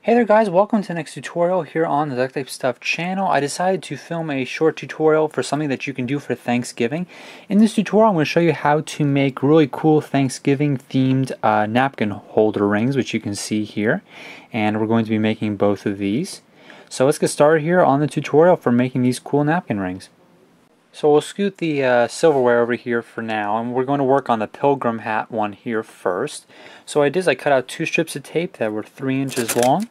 Hey there guys, welcome to the next tutorial here on the DuctTapeStuff channel. I decided to film a short tutorial for something that you can do for Thanksgiving. In this tutorial I'm going to show you how to make really cool Thanksgiving themed napkin holder rings, which you can see here. And we're going to be making both of these. So let's get started here on the tutorial for making these cool napkin rings. So we'll scoot the silverware over here for now, and we're going to work on the pilgrim hat one here first. So what I did is I cut out two strips of tape that were 3 inches long,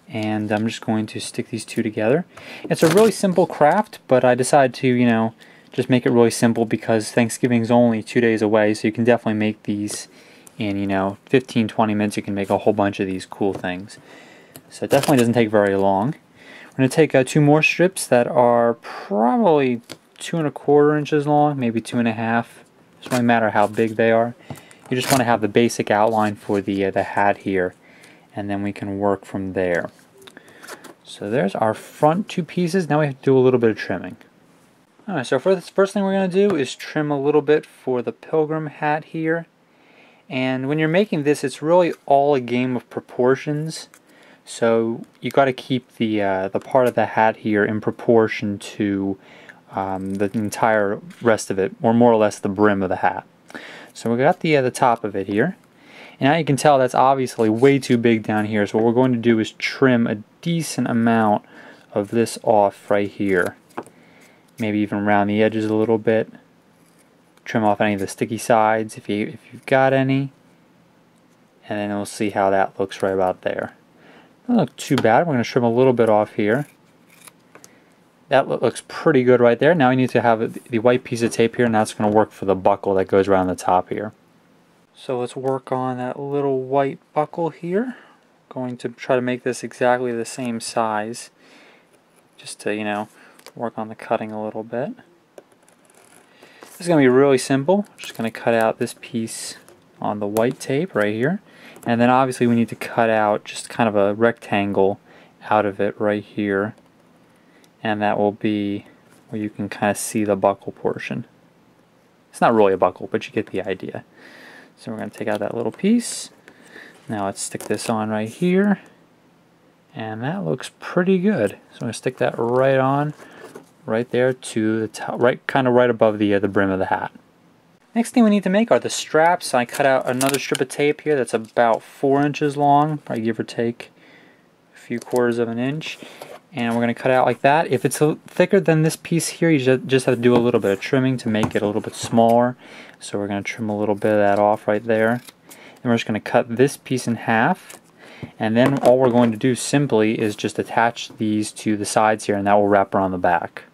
and I'm just going to stick these two together. It's a really simple craft, but I decided to, just make it really simple because Thanksgiving's only 2 days away, so you can definitely make these in, 15-20 minutes. You can make a whole bunch of these cool things. So it definitely doesn't take very long. We're going to take two more strips that are probably 2 1/4 inches long, maybe 2 1/2. Doesn't really matter how big they are. You just want to have the basic outline for the hat here, and then we can work from there. So there's our front two pieces. Now we have to do a little bit of trimming. Alright, so for this first thing we're going to do is trim a little bit for the pilgrim hat here. And when you're making this, it's really all a game of proportions. So you got to keep the part of the hat here in proportion to the entire rest of it, or more or less the brim of the hat. So we got the top of it here, and now you can tell that's obviously way too big down here. So what we're going to do is trim a decent amount of this off right here, maybe even around the edges a little bit. Trim off any of the sticky sides if you've got any, and then we'll see how that looks right about there. Doesn't look too bad. We're going to trim a little bit off here. That looks pretty good right there. Now we need to have the white piece of tape here, and that's going to work for the buckle that goes around the top here. So let's work on that little white buckle here. Going to try to make this exactly the same size, just to, work on the cutting a little bit. This is going to be really simple. Just going to cut out this piece on the white tape right here. And then obviously we need to cut out just kind of a rectangle out of it right here. And that will be where you can kind of see the buckle portion. It's not really a buckle, but you get the idea. So we're going to take out that little piece. Now let's stick this on right here. And that looks pretty good. So I'm going to stick that right on, right there to the top, kind of right above the brim of the hat. Next thing we need to make are the straps. I cut out another strip of tape here that's about 4 inches long, probably give or take a few quarters of an inch. And we're going to cut out like that. If it's thicker than this piece here, you just have to do a little bit of trimming to make it a little bit smaller. So we're going to trim a little bit of that off right there. And we're just going to cut this piece in half. And then all we're going to do simply is just attach these to the sides here, and that will wrap around the back.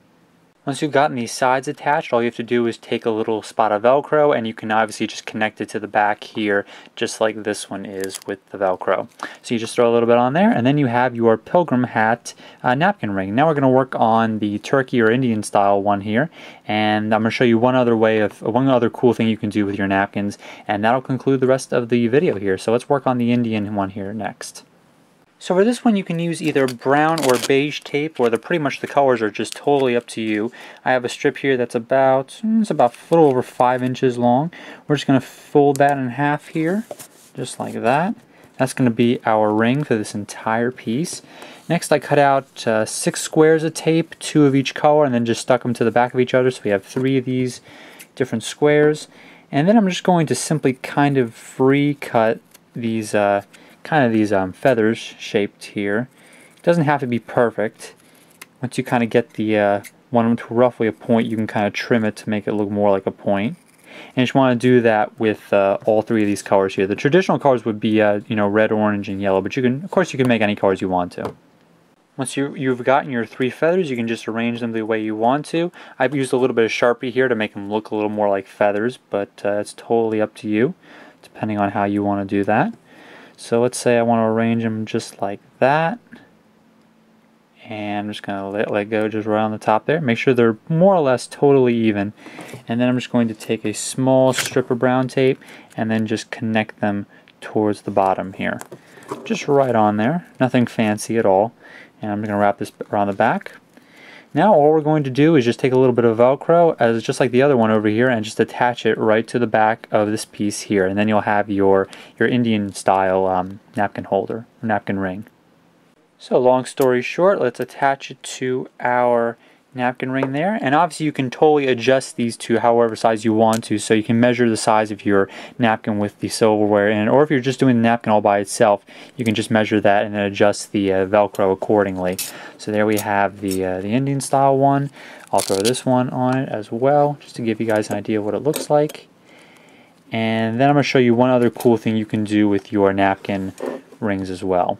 Once you've gotten these sides attached, all you have to do is take a little spot of Velcro, and you can obviously just connect it to the back here, just like this one is with the Velcro. So you just throw a little bit on there, and then you have your pilgrim hat napkin ring. Now we're going to work on the turkey or Indian style one here, and I'm going to show you one other cool thing you can do with your napkins, and that'll conclude the rest of the video here. So let's work on the Indian one here next. So for this one you can use either brown or beige tape, or pretty much the colors are just totally up to you. I have a strip here that's about a little over 5 inches long. We're just going to fold that in half here, just like that. That's going to be our ring for this entire piece. Next I cut out 6 squares of tape, 2 of each color, and then just stuck them to the back of each other, so we have 3 of these different squares. And then I'm just going to simply kind of free cut these feathers shaped here. It doesn't have to be perfect. Once you kind of get the one to roughly a point, you can kind of trim it to make it look more like a point. And you just want to do that with all 3 of these colors here. The traditional colors would be red, orange, and yellow, but of course you can make any colors you want to. Once you've gotten your 3 feathers, you can just arrange them the way you want to. I've used a little bit of Sharpie here to make them look a little more like feathers, but it's totally up to you, depending on how you want to do that. So let's say I want to arrange them just like that, and I'm just going to let go just right on the top there. Make sure they're more or less totally even, and then I'm just going to take a small strip of brown tape and then just connect them towards the bottom here, just right on there, nothing fancy at all. And I'm going to wrap this around the back. Now all we're going to do is just take a little bit of Velcro, just like the other one over here, and just attach it right to the back of this piece here, and then you'll have your Indian style napkin holder, napkin ring. So long story short, let's attach it to our napkin ring there, and obviously you can totally adjust these to however size you want to, so you can measure the size of your napkin with the silverware in it, or if you're just doing the napkin all by itself, you can just measure that and then adjust the Velcro accordingly. So there we have the Indian style one. I'll throw this one on it as well, just to give you guys an idea of what it looks like. And then I'm going to show you one other cool thing you can do with your napkin rings as well.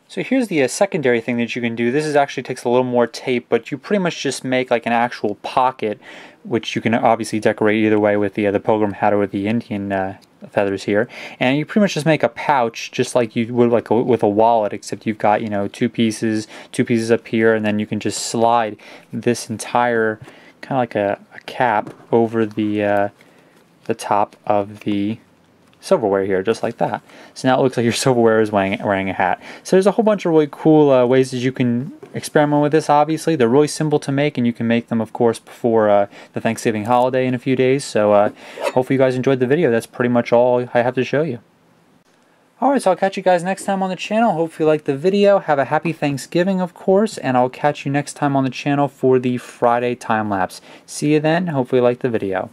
So here's the secondary thing that you can do. This actually takes a little more tape, but you pretty much just make like an actual pocket, which you can obviously decorate either way with the pilgrim hat or with the Indian feathers here. And you pretty much just make a pouch just like you would like with a wallet, except you've got, you know, two pieces up here, and then you can just slide this entire kind of like a cap over the top of the silverware here, just like that. So now it looks like your silverware is wearing a hat. So there's a whole bunch of really cool ways that you can experiment with this. Obviously, they're really simple to make, and you can make them, of course, before the Thanksgiving holiday in a few days. So hopefully you guys enjoyed the video. That's pretty much all I have to show you. Alright, so I'll catch you guys next time on the channel. Hopefully you liked the video. Have a happy Thanksgiving, of course, and I'll catch you next time on the channel for the Friday time lapse. See you then. Hopefully you liked the video.